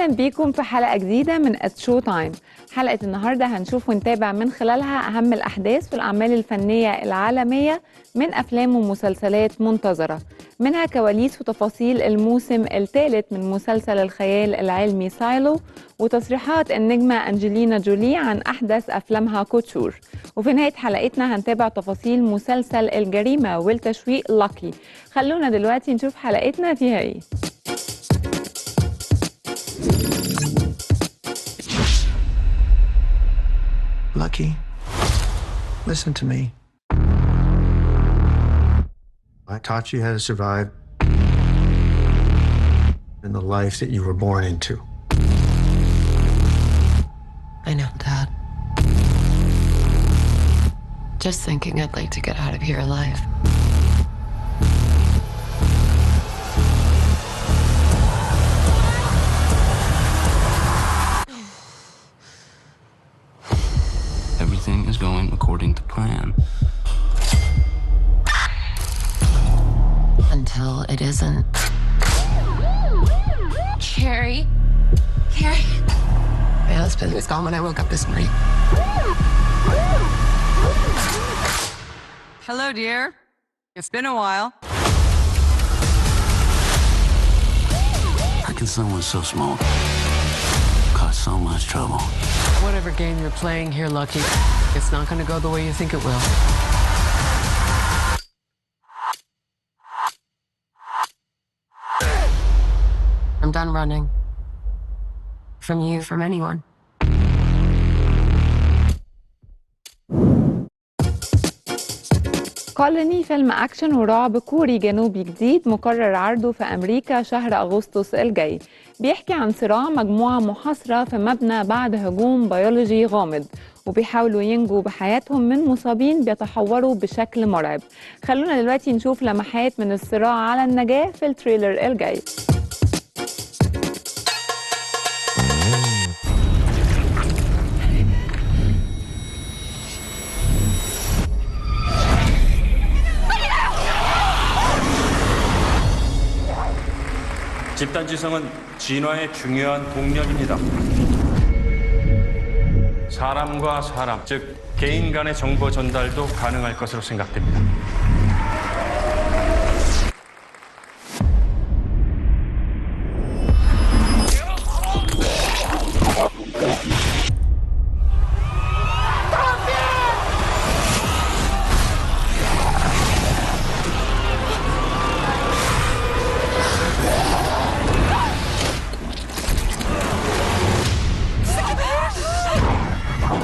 أهلا بيكم في حلقة جديدة من شوتايم. حلقة النهاردة هنشوف ونتابع من خلالها أهم الأحداث والأعمال الفنية العالمية من أفلام ومسلسلات منتظرة، منها كواليس وتفاصيل الموسم الثالث من مسلسل الخيال العلمي سايلو، وتصريحات النجمة أنجلينا جولي عن أحدث أفلامها كوتشور. وفي نهاية حلقتنا هنتابع تفاصيل مسلسل الجريمة والتشويق لاكي. خلونا دلوقتي نشوف حلقتنا فيها إيه. Lucky, listen to me. I taught you how to survive in the life that you were born into. I know, Dad. Just thinking I'd like to get out of here alive. Everything is going according to plan. Until it isn't. Carrie? Carrie? My husband was gone when I woke up this morning. Hello, dear. It's been a while. How can someone so small cause so much trouble? Whatever game you're playing here, Lucky, it's not going to go the way you think it will. I'm done running. From you, from anyone. كولوني فيلم أكشن ورعب كوري جنوبي جديد مقرر عرضه في أمريكا شهر أغسطس الجاي. بيحكي عن صراع مجموعة محاصرة في مبنى بعد هجوم بيولوجي غامض، وبيحاولوا ينجوا بحياتهم من مصابين بيتحوروا بشكل مرعب. خلونا دلوقتي نشوف لمحات من الصراع على النجاة في التريلر الجاي. 집단지성은 진화의 중요한 동력입니다. 사람과 사람, 즉 개인 간의 정보 전달도 가능할 것으로 생각됩니다.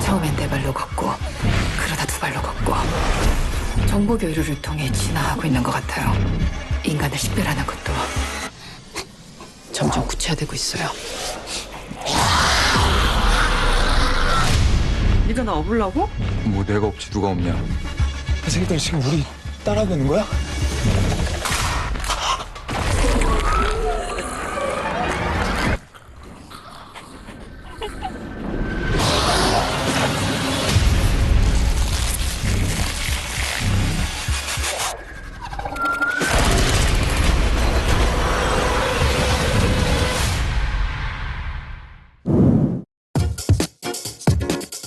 처음엔 네 발로 걷고 그러다 두 발로 걷고 정보 교류를 통해 진화하고 있는 것 같아요. 인간을 식별하는 것도 점점 구체화되고 있어요. 네가 나 업으려고? 뭐 내가 없지 누가 없냐? 이 새끼들 지금 우리 따라하고 있는 거야?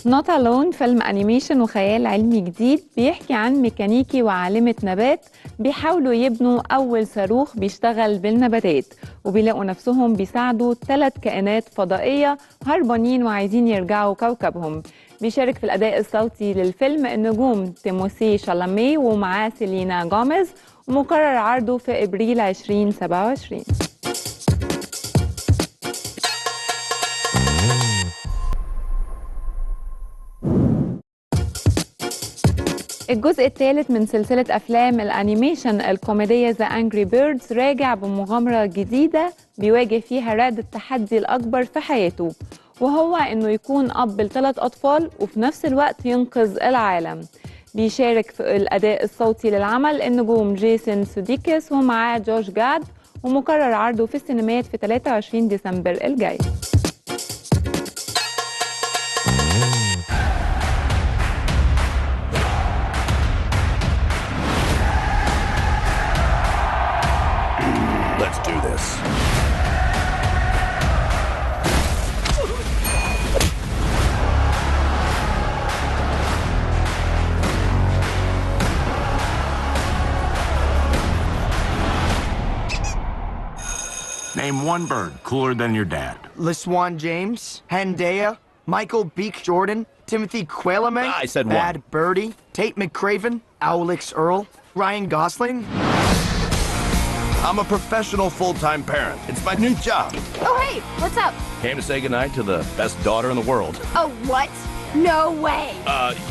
Not Alone فيلم أنيميشن وخيال علمي جديد بيحكي عن ميكانيكي وعالمة نبات بيحاولوا يبنوا أول صاروخ بيشتغل بالنباتات، وبيلاقوا نفسهم بيساعدوا 3 كائنات فضائية هربانين وعايزين يرجعوا كوكبهم. بيشارك في الأداء الصوتي للفيلم النجوم تيموثي شالامي ومعاه سيلينا جوميز، ومقرر عرضه في إبريل 2027. الجزء الثالث من سلسلة أفلام الأنيميشن الكوميدية The Angry Birds راجع بمغامرة جديدة بيواجه فيها راد التحدي الأكبر في حياته، وهو إنه يكون أب ل3 أطفال وفي نفس الوقت ينقذ العالم. بيشارك في الأداء الصوتي للعمل النجوم جيسون سوديكس ومعاه جوش جاد، ومقرر عرضه في السينمات في 23 ديسمبر الجاي. Let's do this. Name one bird cooler than your dad. LaSwan James, Hendaya, Michael Beek Jordan, Timothy Qualamay. I said Bad one. Birdie, Tate McCraven, Owlix Earl, Ryan Gosling. I'm a professional full-time parent. It's my new job. Oh, hey, what's up? Came to say goodnight to the best daughter in the world. Oh, what? No way.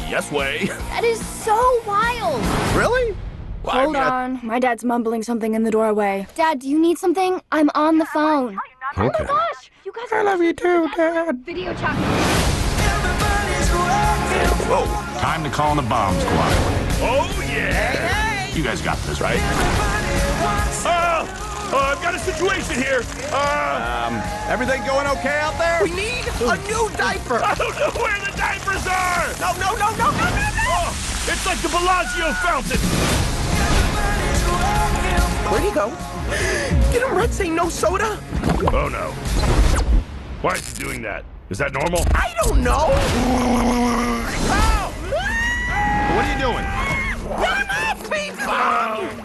Yes way. That is so wild. Really? Well, Hold on. My dad's mumbling something in the doorway. Dad, do you need something? I'm on the phone. Okay. Oh my gosh. You guys I love you too, Dad. video chat. Whoa. Time to call in the bomb squad. Oh, yeah. You guys got this, right? I've got a situation here. Everything going okay out there? We need a new diaper. I don't know where the diapers are. No. Oh, it's like the Bellagio fountain. Where'd he go? Didn't Red say no soda? Oh, no. Why is he doing that? Is that normal? I don't know. What are you doing? Run off me,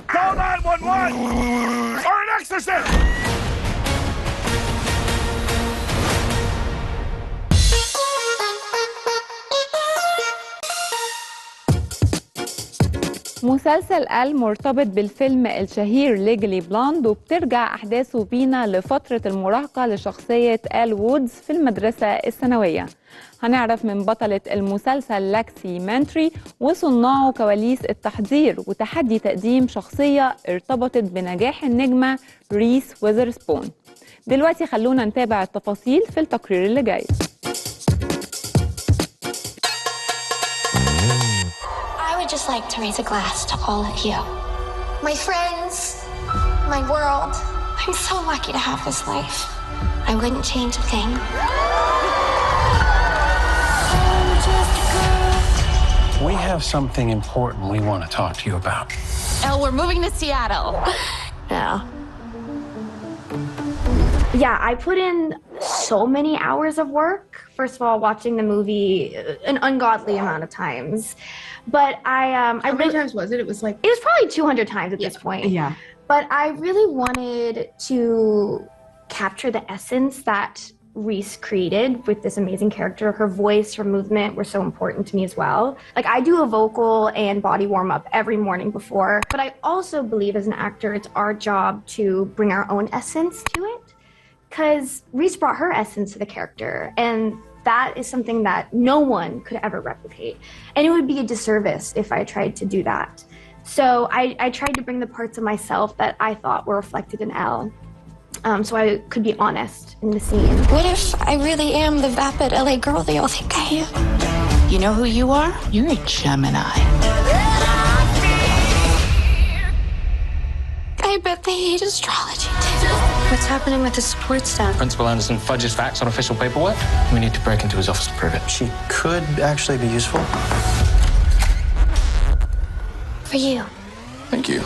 Call 911 or an exorcist! مسلسل مرتبط بالفيلم الشهير ليجلي بلاند، وبترجع أحداثه بينا لفترة المراهقة لشخصية وودز في المدرسة الثانوية. هنعرف من بطلة المسلسل لاكسي مانتري وصناعه كواليس التحضير وتحدي تقديم شخصية ارتبطت بنجاح النجمة ريس ويذرسبون. دلوقتي خلونا نتابع التفاصيل في التقرير اللي جاي. I would just like to raise a glass to all of you. My friends, my world. I'm so lucky to have this life. I wouldn't change a thing. We have something important we want to talk to you about. Oh, we're moving to Seattle. No. Yeah, I put in so many hours of work. First of all, watching the movie an ungodly amount of times. But How many times was it? It was probably 200 times at this point. Yeah. But I really wanted to capture the essence that Reese created with this amazing character. Her voice, her movement were so important to me as well. Like, I do a vocal and body warm-up every morning before, but I also believe as an actor, it's our job to bring our own essence to it. Because Reese brought her essence to the character, and that is something that no one could ever replicate. And it would be a disservice if I tried to do that. So I tried to bring the parts of myself that I thought were reflected in Elle, so I could be honest in the scene. What if I really am the vapid LA girl they all think I am? You know who you are? You're a Gemini. I bet they hate astrology too. What's happening with the support staff? Principal Anderson fudges facts on official paperwork. We need to break into his office to prove it. She could actually be useful. For you. Thank you.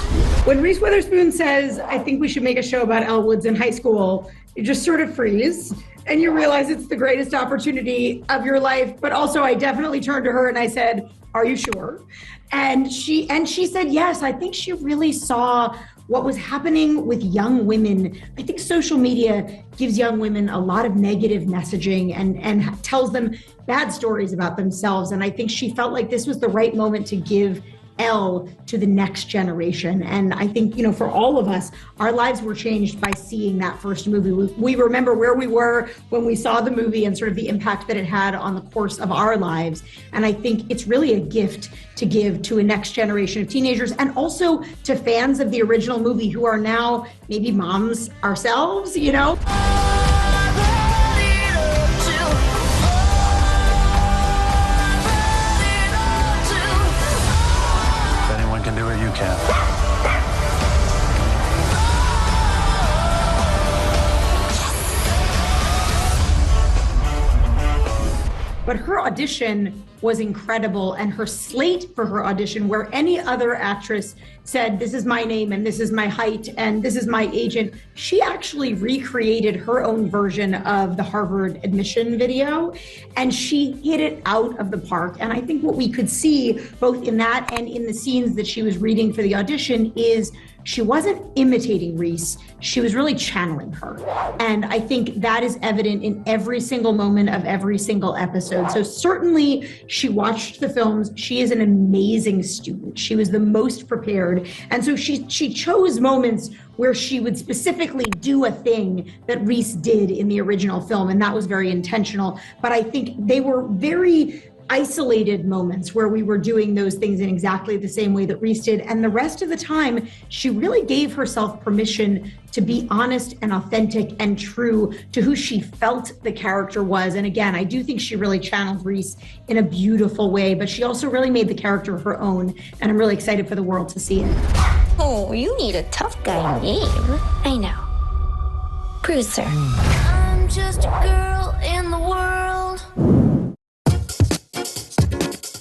When Reese Witherspoon says, I think we should make a show about Elle Woods in high school, you just sort of freeze and you realize it's the greatest opportunity of your life. But also I definitely turned to her and I said, are you sure? And she said, yes. I think she really saw what was happening with young women. I think social media gives young women a lot of negative messaging and tells them bad stories about themselves. And I think she felt like this was the right moment to give Elle to the next generation. And I think, you know, for all of us, our lives were changed by seeing that first movie. We remember where we were when we saw the movie and sort of the impact that it had on the course of our lives. And I think it's really a gift to give to a next generation of teenagers and also to fans of the original movie who are now maybe moms ourselves, you know? Can do it, you can. But her audition was incredible. And her slate for her audition, where any other actress said, this is my name and this is my height and this is my agent, she actually recreated her own version of the Harvard admission video, and she hit it out of the park. And I think what we could see both in that and in the scenes that she was reading for the audition is she wasn't imitating Reese, she was really channeling her. And I think that is evident in every single moment of every single episode. So certainly she watched the films. She is an amazing student. She was the most prepared. And so she chose moments where she would specifically do a thing that Reese did in the original film. And that was very intentional. But I think they were very isolated moments where we were doing those things in exactly the same way that Reese did. And the rest of the time, she really gave herself permission to be honest and authentic and true to who she felt the character was. And again, I do think she really channeled Reese in a beautiful way, but she also really made the character her own. And I'm really excited for the world to see it. Oh, you need a tough guy name. I know. Bruiser. I'm just a girl in the world.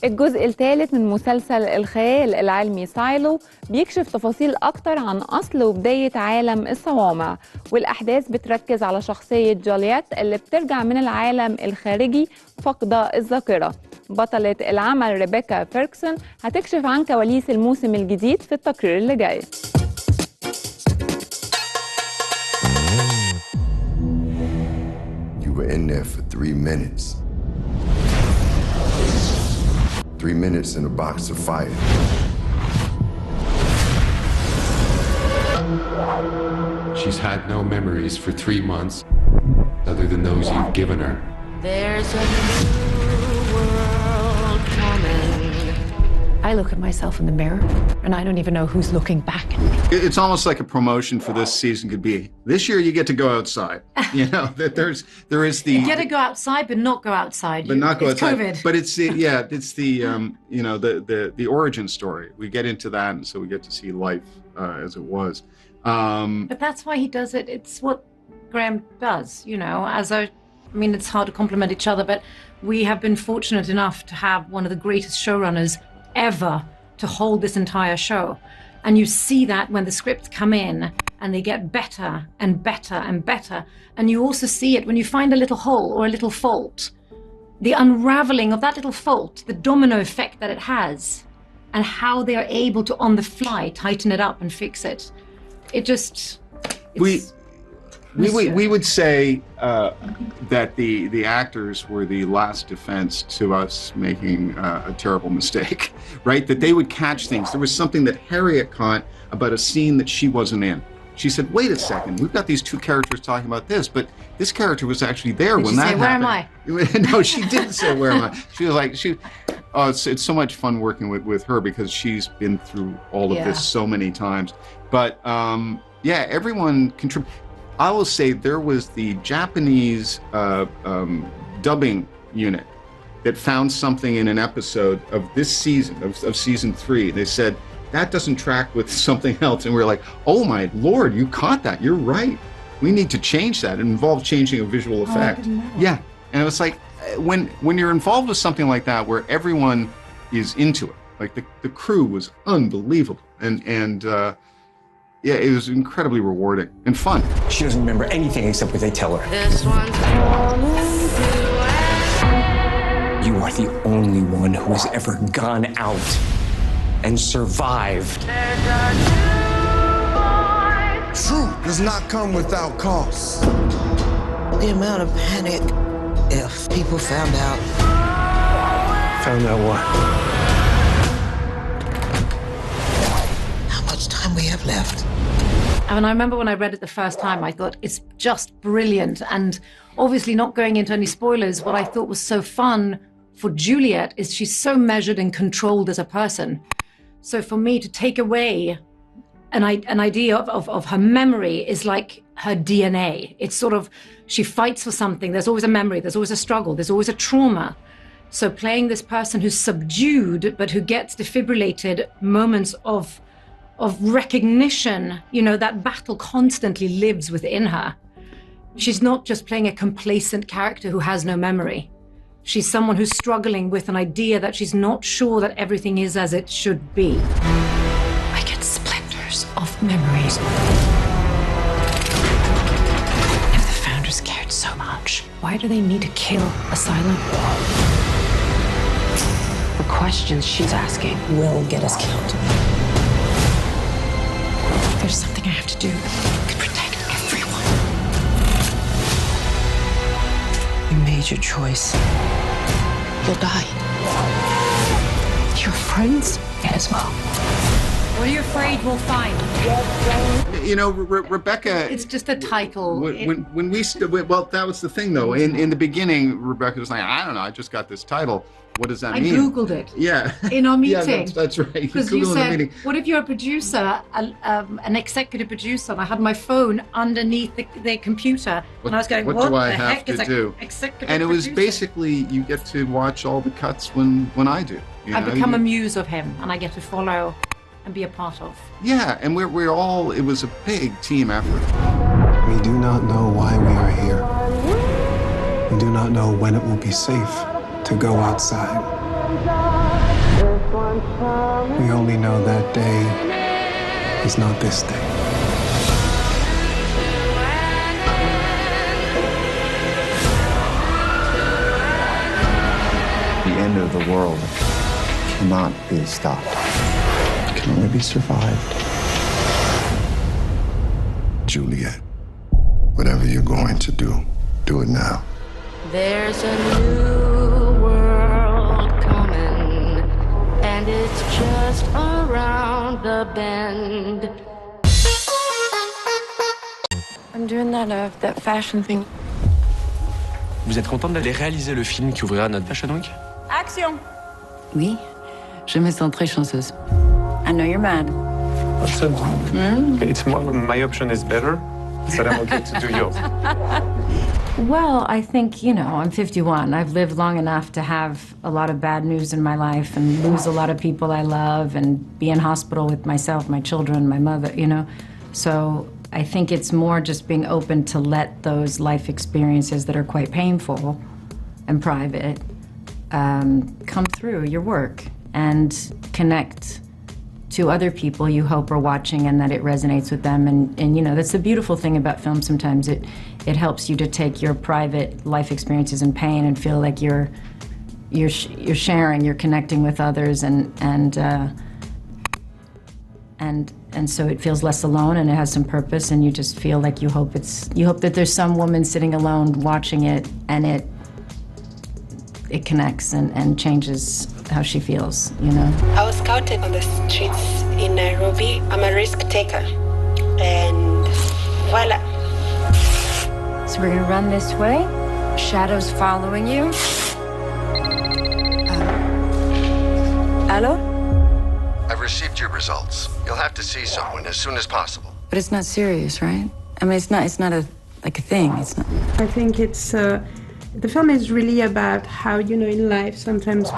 الجزء الثالث من مسلسل الخيال العلمي سايلو بيكشف تفاصيل أكتر عن أصل وبداية عالم الصوامع، والأحداث بتركز على شخصية جولييت اللي بترجع من العالم الخارجي فاقدة الذاكرة. بطلة العمل ريبيكا فيركسون هتكشف عن كواليس الموسم الجديد في التقرير اللي جاي. You were in there for 3 minutes. 3 minutes in a box of fire. She's had no memories for 3 months, other than those you've given her. There's a new world coming. I look at myself in the mirror, and I don't even know who's looking back at me. It's almost like a promotion for this season could be, this year you get to go outside. You know, that there is the... You get to go outside, but not go outside. But not go it's outside. COVID. But it's the, it's the, you know, the origin story. We get into that, and so we get to see life as it was. But that's why he does it. It's what Graham does, you know, I mean, it's hard to compliment each other, but we have been fortunate enough to have one of the greatest showrunners ever to hold this entire show. And you see that when the scripts come in and they get better and better and better. And you also see it when you find a little hole or a little fault, the unraveling of that little fault, the domino effect that it has, and how they are able to, on the fly, tighten it up and fix it. It just... We would say that the actors were the last defense to us making a terrible mistake, right? That they would catch things. There was something that Harriet caught about a scene that she wasn't in. She said, wait a second, we've got these two characters talking about this, but this character was actually there when that happened. Where am I? No, she didn't say, where am I? She was like, it's so much fun working with her because she's been through all of this so many times. But yeah, everyone contributed. I will say there was the Japanese dubbing unit that found something in an episode of this season, of season 3. They said, that doesn't track with something else. And we were like, oh my Lord, you caught that. You're right. We need to change that. It involved changing a visual effect. Yeah. And it was like, when you're involved with something like that, where everyone is into it, like the crew was unbelievable. And yeah, it was incredibly rewarding and fun. She doesn't remember anything except what they tell her. This one's You are the only one who has ever gone out and survived. Truth does not come without cost. The amount of panic if people found out. Found out what? How much time we have left. And I remember when I read it the first time, I thought it's just brilliant. And obviously not going into any spoilers, what I thought was so fun for Juliet is she's so measured and controlled as a person. So for me to take away an idea of her memory is like her DNA. It's sort of, she fights for something. There's always a memory, there's always a struggle, there's always a trauma. So playing this person who's subdued, but who gets defibrillated moments of recognition, you know, that battle constantly lives within her. She's not just playing a complacent character who has no memory. She's someone who's struggling with an idea that she's not sure that everything is as it should be. I get splinters of memories. If the founders cared so much, why do they need to kill a silent wall? The questions she's asking will get us killed. There's something I have to do to protect everyone. You made your choice. You'll die. Your friends as well. What are you afraid we'll find? You know, Rebecca. It's just a title. When we well, that was the thing though. In the beginning, Rebecca was like, I don't know, I just got this title. What does that mean? I Googled it. Yeah. In our meeting. Yeah, that's right. Because you said, what if you're a producer, an executive producer, and I had my phone underneath the computer, and I was going, what do I the have heck to is do? Executive and it was producer? basically, you get to watch all the cuts when I do. You I know? become a muse of him, and I get to follow and be a part of. Yeah, and we're all, it was a big team effort. We do not know why we are here. We do not know when it will be safe to go outside. We only know that day is not this day. The end of the world cannot be stopped. It can only be survived. Juliet, whatever you're going to do it now. There's a new world coming, and it's just around the bend. I'm doing that fashion thing. Vous êtes contente d'aller réaliser le film qui ouvrira notre Fashion Week? Action! Oui, je me sens très chanceuse. I know you're mad. What's up? It's more my option is better, so I'm okay to do yours. Well, I think, you know, I'm 51. I've lived long enough to have a lot of bad news in my life and lose a lot of people I love and be in hospital with myself, my children, my mother, you know. So I think it's more just being open to let those life experiences that are quite painful and private come through your work and connect to other people you hope are watching and that it resonates with them. And you know, that's the beautiful thing about film sometimes. It helps you to take your private life experiences and pain and feel like you're sharing, you're connecting with others, and so it feels less alone and it has some purpose, and you just feel like you hope that there's some woman sitting alone watching it, and it connects and changes how she feels, you know. I was scouted on the streets in Nairobi. I'm a risk taker, and voila. So we're gonna run this way. Shadows following you. Hello? I've received your results. You'll have to see someone as soon as possible. But it's not serious, right? I mean, it's not a thing. It's not. I think it's the film is really about how, you know, in life sometimes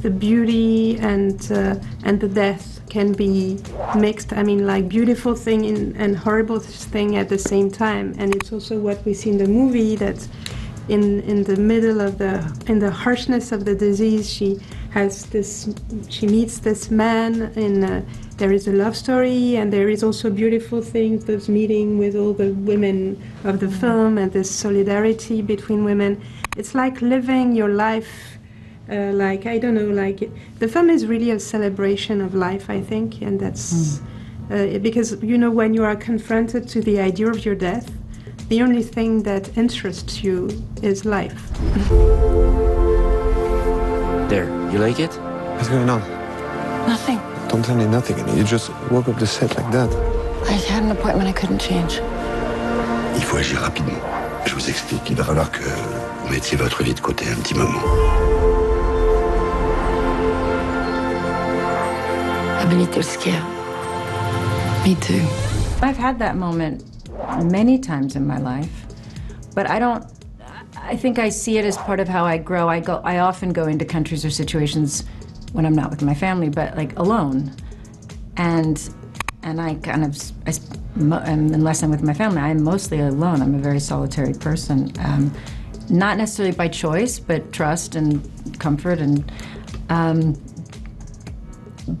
the beauty and the death can be mixed. I mean, like beautiful thing and horrible thing at the same time. And it's also what we see in the movie, that in the middle of in the harshness of the disease, she meets this man, and there is a love story, and there is also beautiful things, this meeting with all the women of the film and this solidarity between women. It's like living your life. Like, I don't know, like, the film is really a celebration of life, I think, and that's because, you know, when you are confronted to the idea of your death, the only thing that interests you is life. There, you like it? What's going on? Nothing. Don't tell me nothing. You just woke up the set like that. I had an appointment I couldn't change. Il faut agir rapidement. Je vous explique. Il va falloir que vous mettiez votre vie de côté un petit moment. I've been a little scared. Me too. I've had that moment many times in my life, but I think I see it as part of how I grow. I often go into countries or situations when I'm not with my family, but like alone. And I kind of, unless I'm with my family, I'm mostly alone. I'm a very solitary person. not necessarily by choice, but trust and comfort. And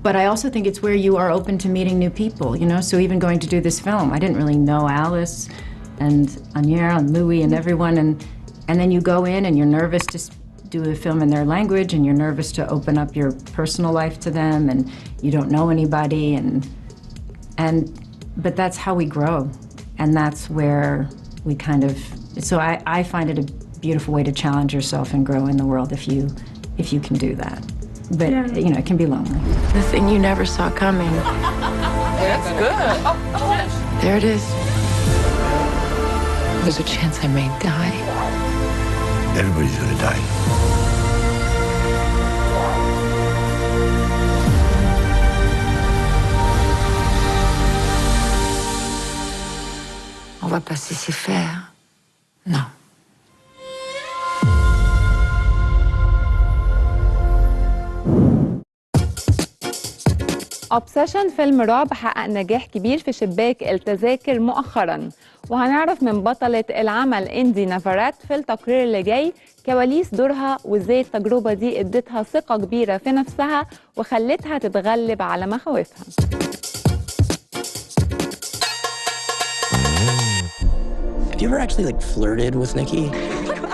but I also think it's where you are open to meeting new people, you know? So even going to do this film, I didn't really know Alice and Anier and Louis and everyone. And then you go in and you're nervous to do a film in their language, and you're nervous to open up your personal life to them, and you don't know anybody. But that's how we grow. And that's where we kind of, so I find it a beautiful way to challenge yourself and grow in the world if you can do that. But, you know, it can be lonely. The thing you never saw coming. That's good. There it is. There's a chance I may die. Everybody's gonna die. On va pas se laisser faire. Non. اوبسيشن فيلم رعب حقق نجاح كبير في شباك التذاكر مؤخرا، وهنعرف من بطلة العمل إندي نافارات في التقرير اللي جاي كواليس دورها وازاي التجربة دي ادتها ثقة كبيرة في نفسها وخلتها تتغلب على مخاوفها. Have you ever actually flirted with Nikki?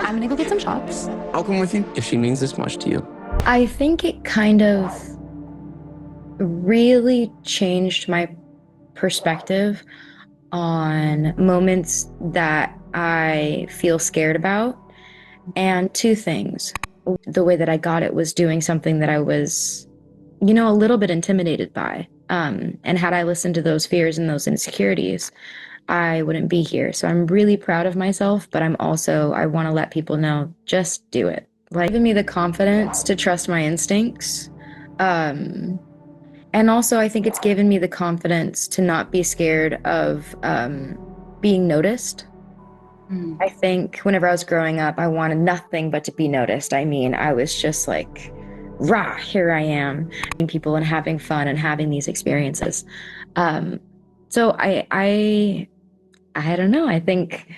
I'm gonna go get some shots. I'll come with you if she means this much to you. I think it kind of really changed my perspective on moments that I feel scared about. And two things. The way that I got it was doing something that I was, you know, a little bit intimidated by. And had I listened to those fears and those insecurities, I wouldn't be here. So I'm really proud of myself, but I'm also, I want to let people know, just do it. Like, giving me the confidence to trust my instincts. And also, I think it's given me the confidence to not be scared of being noticed. I think whenever I was growing up, I wanted nothing but to be noticed. I mean, I was just like, rah, here I am, meeting people and having fun and having these experiences. So I don't know. I think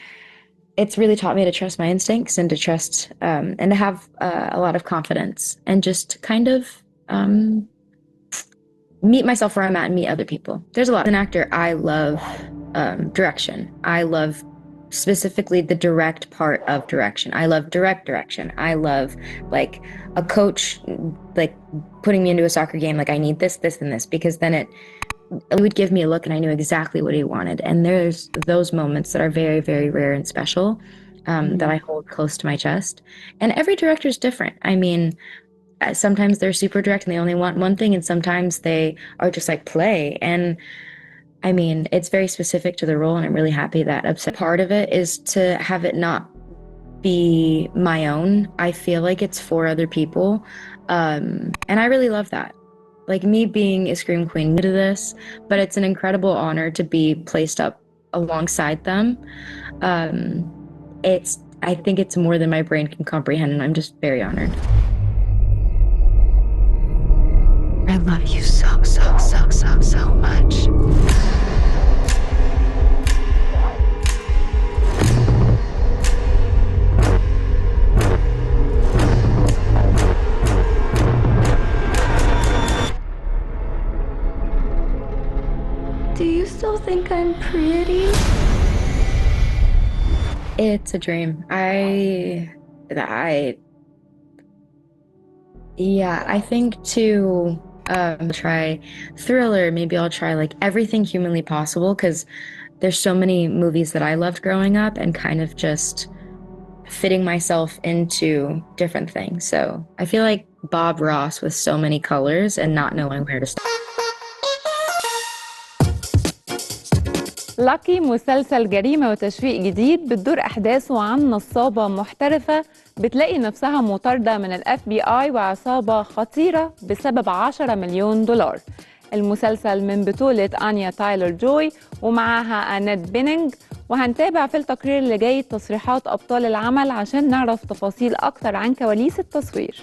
it's really taught me to trust my instincts and to trust and to have a lot of confidence and just kind of meet myself where I'm at and meet other people. There's a lot. As an actor, I love direction. I love specifically the direct part of direction. I love direct direction. I love like a coach like putting me into a soccer game, like I need this, this, and this, because then it would give me a look and I knew exactly what he wanted. And there's those moments that are very, very rare and special that I hold close to my chest. And every director is different. I mean, sometimes they're super direct and they only want one thing, and sometimes they are just like play. And I mean, it's very specific to the role, and I'm really happy that part of it is to have it not be my own. I feel like it's for other people. And I really love that. Like me being a Scream Queen to this, but it's an incredible honor to be placed up alongside them. I think it's more than my brain can comprehend, and I'm just very honored. I love you so, so, so, so, so much. Do you still think I'm pretty? It's a dream. I think to try thriller, maybe I'll try like everything humanly possible, because there's so many movies that I loved growing up and kind of just fitting myself into different things. So I feel like Bob Ross with so many colors and not knowing where to start. لاكي مسلسل جريمة وتشويق جديد بتدور أحداثه عن نصابة محترفة بتلاقي نفسها مطاردة من الFBI وعصابة خطيرة بسبب 10 مليون دولار. المسلسل من بطولة آنيا تايلر جوي ومعاها أنيت بينينج، وهنتابع في التقرير اللي جاي تصريحات أبطال العمل عشان نعرف تفاصيل أكتر عن كواليس التصوير.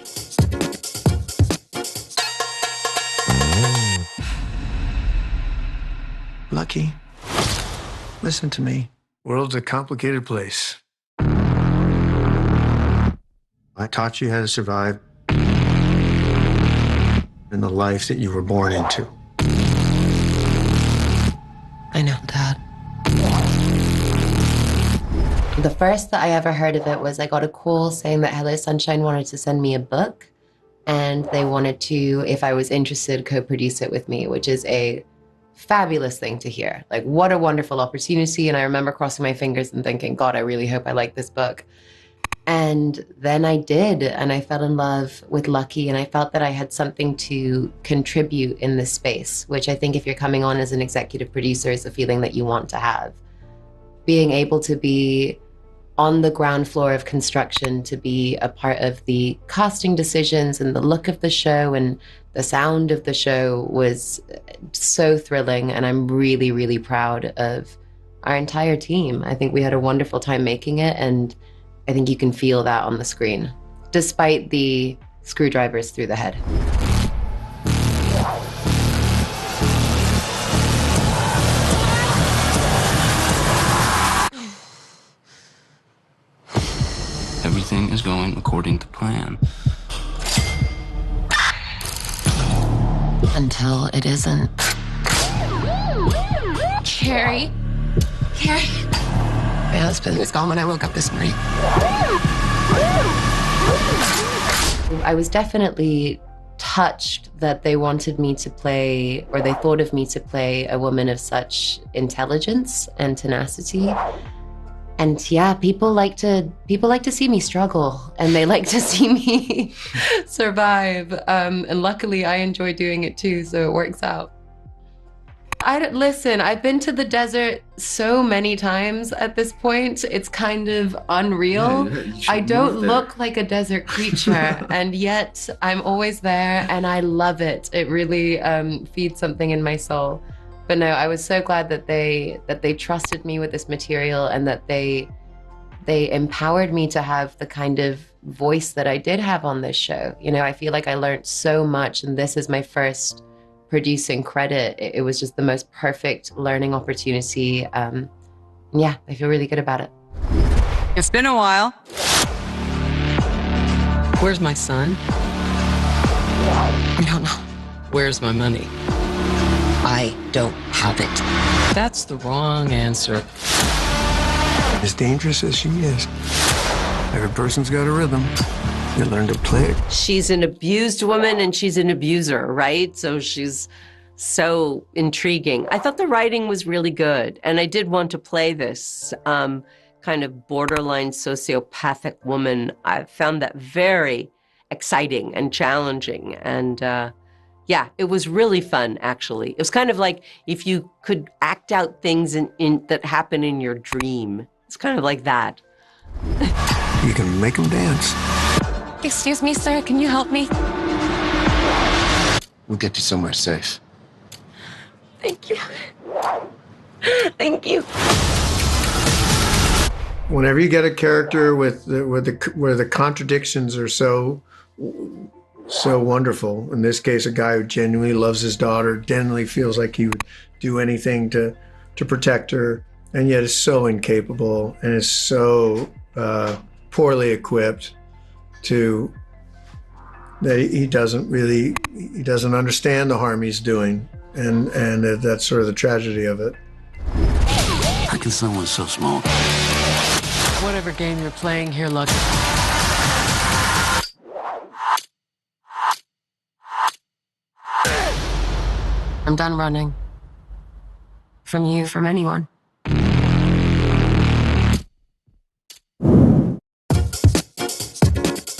Lucky. Listen to me. World's a complicated place. taught you how to survive in the life that you were born into. I know, Dad. The first that I ever heard of it was I got a call saying that Hello Sunshine wanted to send me a book, and they wanted to, if I was interested, co-produce it with me, which is a fabulous thing to hear. Like, what a wonderful opportunity. And I remember crossing my fingers and thinking, God, I really hope I like this book. And then I did, and I fell in love with Lucky, and I felt that I had something to contribute in this space, which I think if you're coming on as an executive producer is a feeling that you want to have. Being able to be on the ground floor of construction, to be a part of the casting decisions and the look of the show and the sound of the show was so thrilling, and I'm really, really proud of our entire team. I think we had a wonderful time making it, and I think you can feel that on the screen, despite the screwdrivers through the head. Everything is going according to plan. Until it isn't. Carrie? Carrie? My husband was gone when I woke up this morning. I was definitely touched that they wanted me to play, or they thought of me to play a woman of such intelligence and tenacity. And yeah, people like to see me struggle, and they like to see me survive. And luckily, I enjoy doing it too, so it works out. Listen, I've been to the desert so many times at this point. It's kind of unreal. I don't look like a desert creature, and yet I'm always there, and I love it. It really feeds something in my soul. But no, I was so glad that they trusted me with this material, and that they empowered me to have the kind of voice that I did have on this show. You know, I feel like I learned so much, and this is my first producing credit. It was just the most perfect learning opportunity. Yeah, I feel really good about it. It's been a while. Where's my son? I don't know. Where's my money? I don't have it. That's the wrong answer. As dangerous as she is, every person's got a rhythm. You learn to play it. She's an abused woman and she's an abuser, right? So she's so intriguing. I thought the writing was really good, and I did want to play this kind of borderline sociopathic woman. I found that very exciting and challenging, and yeah, it was really fun, actually. It was kind of like if you could act out things that happen in your dream. It's kind of like that. You can make them dance. Excuse me, sir, can you help me? We'll get you somewhere safe. Thank you. Thank you. Whenever you get a character where the contradictions are so wonderful, in this case, a guy who genuinely loves his daughter, genuinely feels like he would do anything to protect her, and yet is so incapable and is so poorly equipped that he doesn't understand the harm he's doing, and that's sort of the tragedy of it. How can someone so small? Whatever game you're playing here, Lucky. I'm done running. From you, from anyone.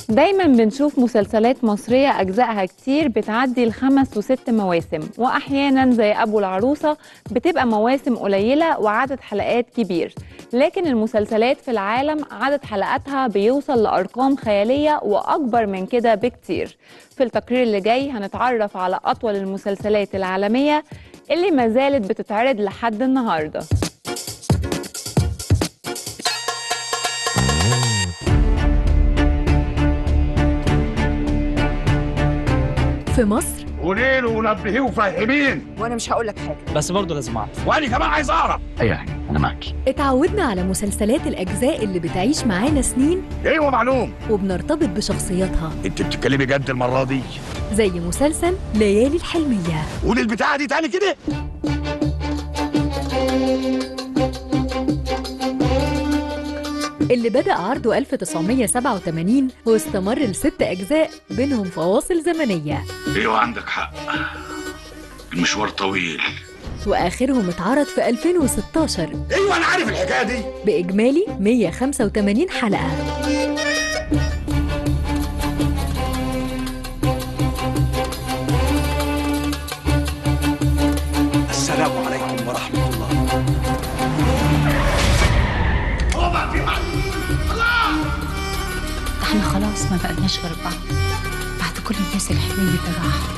دايما بنشوف مسلسلات مصرية أجزائها كتير بتعدي ال5 و6 مواسم، وأحيانا زي أبو العروسة بتبقى مواسم قليلة وعدد حلقات كبير. لكن المسلسلات في العالم عدد حلقاتها بيوصل لأرقام خيالية وأكبر من كده بكتير. في التقرير اللي جاي هنتعرف على أطول المسلسلات العالمية اللي ما زالت بتتعرض لحد النهاردة. في مصر قولي له ونبهيه وفهمين. وانا مش هقول لك حاجه بس برضه لازم اعرف، وانا كمان عايز اعرف. ايوه انا معاكي. اتعودنا على مسلسلات الاجزاء اللي بتعيش معانا سنين. ايوه معلوم. وبنرتبط بشخصياتها. انت بتتكلمي جد المره دي؟ زي مسلسل ليالي الحلميه. قولي البتاعه دي تاني كده. اللي بدأ عرضه 1987 واستمر ل6 أجزاء بينهم فواصل زمنية. ايوه عندك حق، المشوار طويل. وآخرهم اتعرض في 2016. ايوه انا عارف الحكايه دي. بإجمالي 185 حلقة. السلام عليكم ورحمه الله. احنا خلاص ما بقناش غير بعض بعد كل الناس الحلوين اللي راحوا.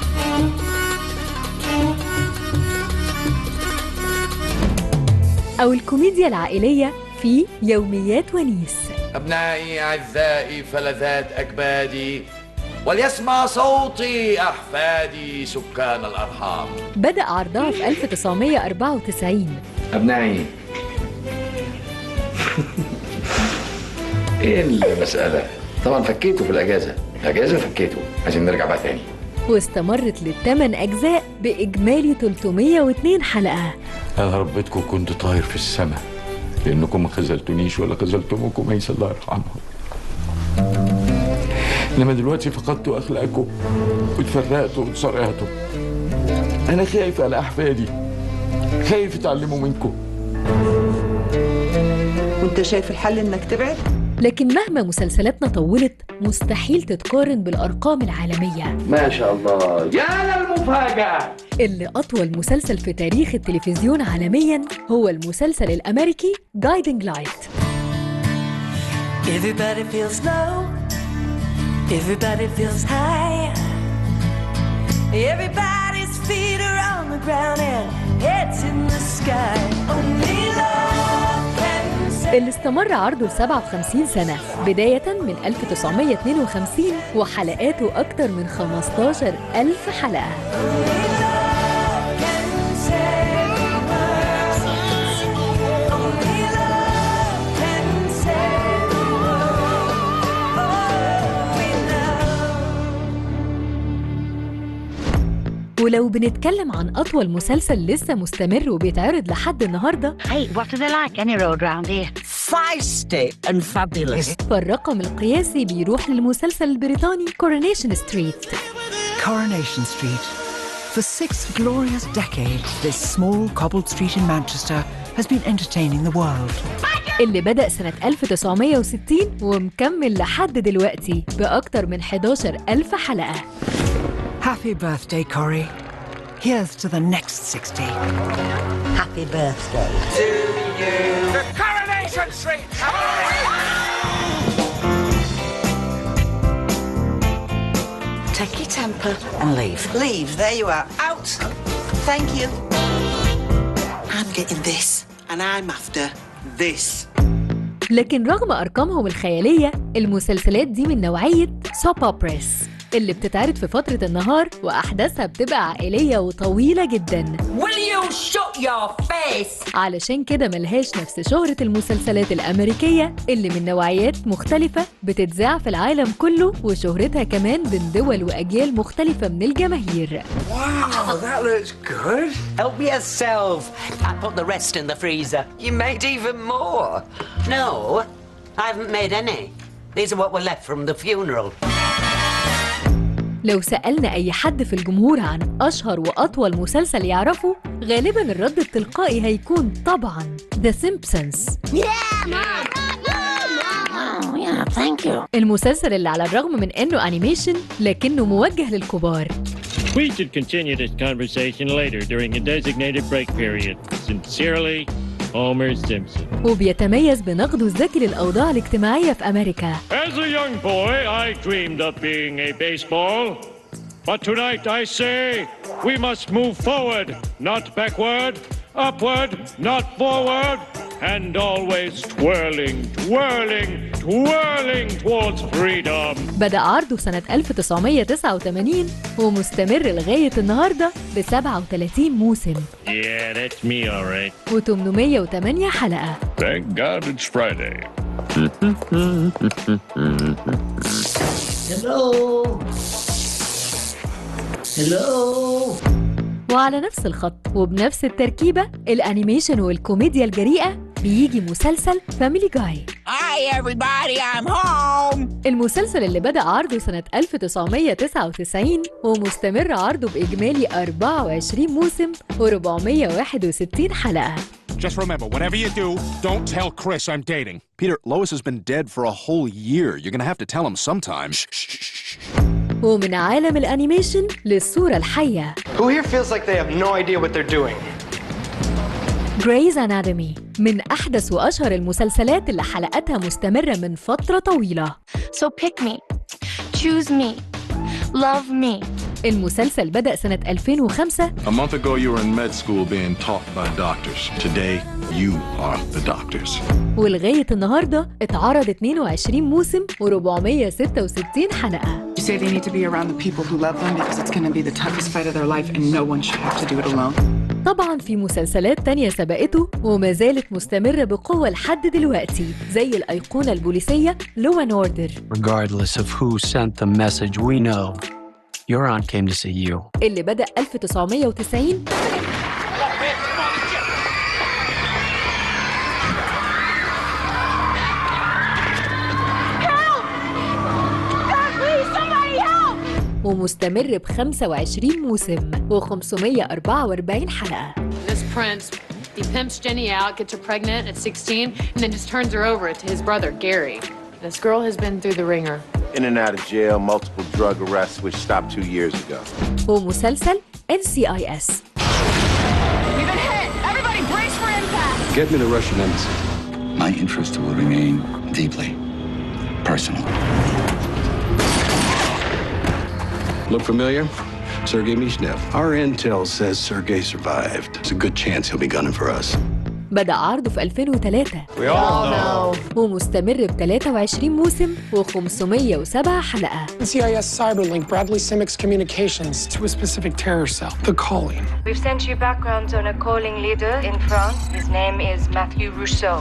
أو الكوميديا العائلية في يوميات ونيس. أبنائي أعزائي فلذات أكبادي، وليسمع صوتي أحفادي سكان الأرحام. بدأ عرضها في 1994. أبنائي إيه المسألة؟ طبعا فكيته في الأجازة فكيته، عايزين نرجع بقى تاني. واستمرت ل8 أجزاء بإجمالي 302 حلقة. أنا ربيتكم كنت طاير في السماء لأنكم ما خذلتونيش ولا خذلتموكم عيسى الله يرحمه. إنما دلوقتي فقدتوا أخلاقكم واتفرقتوا واتسرقتوا. أنا خايف على أحفادي، خايف يتعلموا منكم. وأنت شايف الحل إنك تبعد؟ لكن مهما مسلسلاتنا طولت مستحيل تتقارن بالأرقام العالمية. ما شاء الله، يا للمفاجأة! اللي أطول مسلسل في تاريخ التلفزيون عالمياً هو المسلسل الأمريكي Guiding Light. Everybody feels low, everybody feels high, everybody's feet are on the ground and heads in the sky. Only love can save. اللي استمر عرضه ل57 سنة بداية من 1952 وحلقاته أكتر من 15,000 حلقة. ولو بنتكلم عن أطول مسلسل لسه مستمر وبيتعرض لحد النهاردة. Hey, what do they like any road round here? Feisty and fabulous. فالرقم القياسي بيروح للمسلسل البريطاني Coronation Street. Coronation Street. For 6 glorious decades, this small cobbled street in Manchester has been entertaining the world. اللي بدأ سنة 1960 ومكمل لحد دلوقتي بأكتر من 11,000 حلقة. Happy birthday, Corrie. Here's to the next 60. Happy birthday. To you. The Coronation Street. Take your temper and leave. Leave, there you are. Out. Thank you. I'm getting this, and I'm after this. لكن رغم أرقامهم الخيالية المسلسلات دي من نوعية soap operas اللي بتتعرض في فترة النهار وأحداثها بتبقى عائلية وطويلة جداً. Will you shut your face? علشان كده ملهاش نفس شهرة المسلسلات الأمريكية اللي من نوعيات مختلفة بتتذاع في العالم كله وشهرتها كمان بين دول وأجيال مختلفة من الجماهير. Wow, that looks good. Help yourself. I put the rest in the freezer. You made even more. No, I haven't made any. These are what were left from the funeral. لو سألنا أي حد في الجمهور عن أشهر وأطول مسلسل يعرفه غالباً الرد التلقائي هيكون طبعاً The Simpsons. Thank you. المسلسل اللي على الرغم من إنه أنيميشن لكنه موجه للكبار. We should continue this conversation later during a designated break period. Sincerely, Homer Simpson. وبيتميز بنقده الذكي للأوضاع الاجتماعية في أمريكا. As a young boy, I dreamed of being a baseball. But tonight I say we must move forward, not backward, upward, not forward, and always twirling, twirling, whirling towards freedom. بدأ عرضه سنة 1989 ومستمر لغاية النهاردة ب 37 موسم. Yeah, that's me, all right. و808 حلقة. Thank God it's Friday. Hello. Hello. وعلى نفس الخط وبنفس التركيبة الأنيميشن والكوميديا الجريئة بيجي مسلسل فاميلي جاي. Hi everybody, I'm home. المسلسل اللي بدأ عرضه سنة 1999 ومستمر عرضه بإجمالي 24 موسم و461 حلقة. Just remember, whatever you do, don't tell Chris I'm dating. Peter, Lois has been dead for a whole year. You're gonna have to tell him sometime. ومن عالم الأنيميشن للصورة الحية. Who here feels like they have no idea what they're doing? Grey's Anatomy من أحدث وأشهر المسلسلات اللي حلقاتها مستمرة من فترة طويلة. So pick me, choose me, love me. المسلسل بدأ سنة 2005. A month ago you were in med school being taught by doctors. Today you are the doctors. ولغاية النهاردة اتعرض 22 موسم و466 حلقة. You say they need to be around the people who love them because it's going to be the toughest fight of their life and no one should have to do it alone. طبعا في مسلسلات تانية سبقته وما زالت مستمرة بقوة لحد دلوقتي زي الأيقونة البوليسية لو أند أوردر. Regardless of who sent the message, we know Euron came to see you. اللي بدأ 1990. ومستمر ب25 موسم و544 حلقة. This prince, he pimps Jenny out, gets her pregnant at 16, and then just turns her over to his brother, Gary. This girl has been through the ringer. In and out of jail, multiple drug arrests, which stopped 2 years ago. ومسلسل NCIS. We've been hit. Everybody brace for impact. Get me the Russian embassy. My interests will remain deeply personal. Look familiar? Sergei Mishnev. Our intel says Sergei survived. There's a good chance he'll be gunning for us. بدأ عرضه في 2003. We all know. ومستمر ب23 موسم و507 حلقة. NCIS cyberlink Bradley Simix Communications to a specific terror cell, the Calling. We've sent you backgrounds on a calling leader in France. His name is Matthew Rousseau.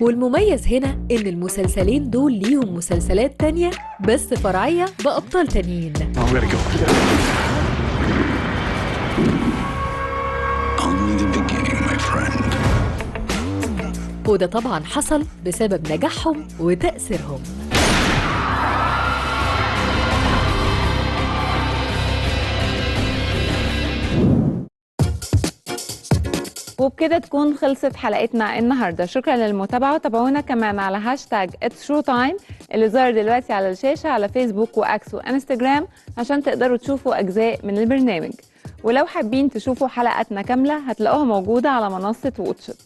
والمميز هنا إن المسلسلين دول ليهم مسلسلات تانية بس فرعية بأبطال تانيين. Only the beginning, my friend. وده طبعا حصل بسبب نجاحهم وتأثيرهم. وبكده تكون خلصت حلقتنا النهارده. شكرا للمتابعه وتابعونا كمان على هاشتاج @showtime اللي ظاهر دلوقتي على الشاشه على فيسبوك واكس وانستجرام عشان تقدروا تشوفوا اجزاء من البرنامج. ولو حابين تشوفوا حلقاتنا كامله هتلاقوها موجوده على منصه واتشت.